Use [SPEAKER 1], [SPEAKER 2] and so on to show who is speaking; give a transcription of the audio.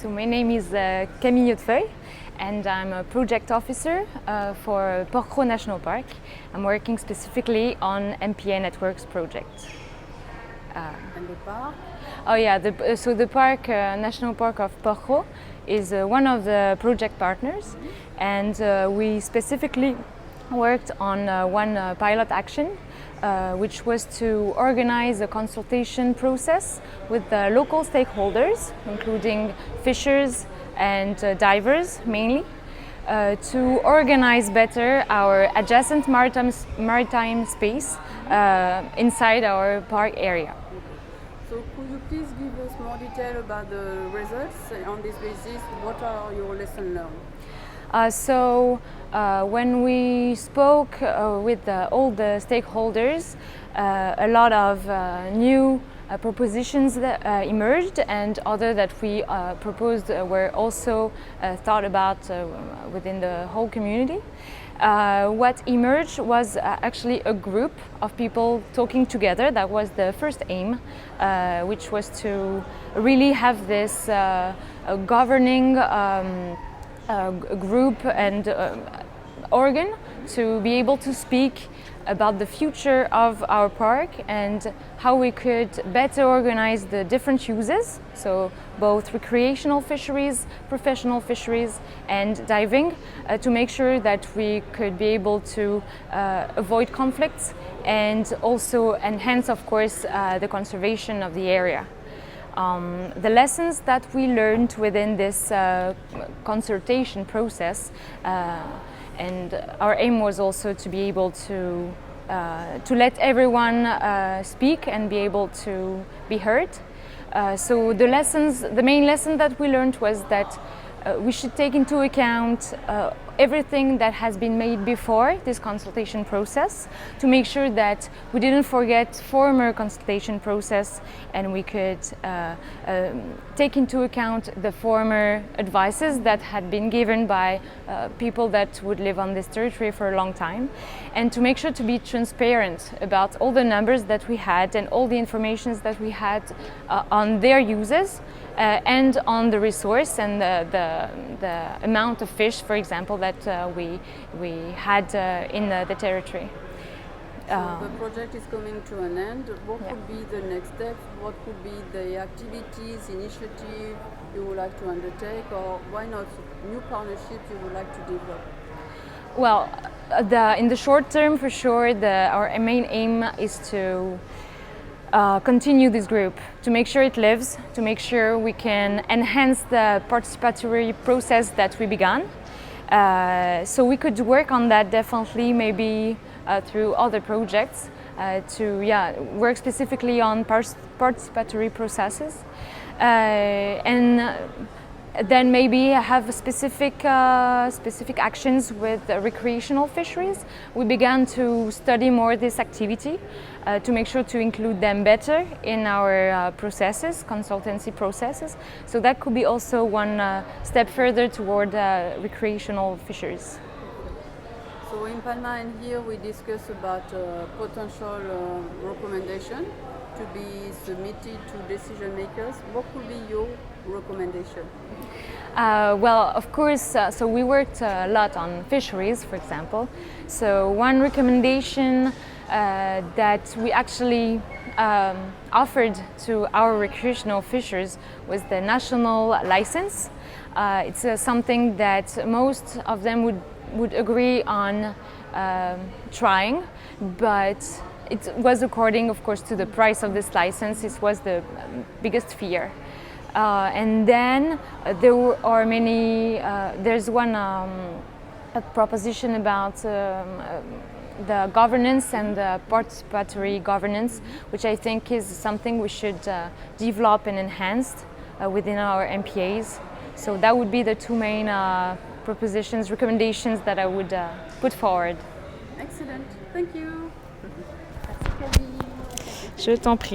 [SPEAKER 1] So my name is Camille Hautefeuille, and I'm a project officer for Cros National Park. I'm working specifically on MPA Networks project.
[SPEAKER 2] And the park?
[SPEAKER 1] Oh yeah, so the park, National Park of Cros, is one of the project partners, and we specifically worked on one pilot action, which was to organize a consultation process with the local stakeholders, including fishers and divers mainly, to organize better our adjacent maritime space inside our park area.
[SPEAKER 2] So could you please give us more detail about the results? On this basis, what are your lessons learned?
[SPEAKER 1] When we spoke with all the stakeholders, a lot of new propositions that emerged, and other that we proposed were also thought about within the whole community. What emerged was actually a group of people talking together. That was the first aim, which was to really have this governing group and organ to be able to speak about the future of our park and how we could better organize the different uses, so both recreational fisheries, professional fisheries and diving, to make sure that we could be able to avoid conflicts and also enhance, of course, the conservation of the area. The lessons that we learned within this consultation process, and our aim was also to be able to let everyone speak and be able to be heard. So the main lesson that we learned was that we should take into account everything that has been made before this consultation process, to make sure that we didn't forget former consultation process, and we could take into account the former advices that had been given by people that would live on this territory for a long time, and to make sure to be transparent about all the numbers that we had and all the information that we had on their uses and on the resource and the amount of fish, for example, that we had in the territory.
[SPEAKER 2] So the project is coming to an end. What could be the next steps? What could be the activities, initiative you would like to undertake, or why not new partnerships you would like to develop?
[SPEAKER 1] Well, in the short term, for sure, our main aim is to continue this group, to make sure it lives, to make sure we can enhance the participatory process that we began. So we could work on that definitely, maybe through other projects, to work specifically on participatory processes, and then maybe have specific actions with recreational fisheries. We began to study more this activity to make sure to include them better in our processes, consultancy processes. So that could be also one step further toward recreational fisheries.
[SPEAKER 2] So in Palma and here we discuss about potential recommendation to be submitted to decision makers. What could be your recommendation?
[SPEAKER 1] Well, of course, so we worked a lot on fisheries, for example. So one recommendation that we actually offered to our recreational fishers was the national license. It's something that most of them would agree on trying, but it was according, of course, to the price of this license. It was the biggest fear. And then there are many, there's one a proposition about the governance and the participatory governance, which I think is something we should develop and enhance within our MPAs. So that would be the two main recommendations that I would put forward.
[SPEAKER 2] Excellent, thank you.
[SPEAKER 1] Je t'en prie.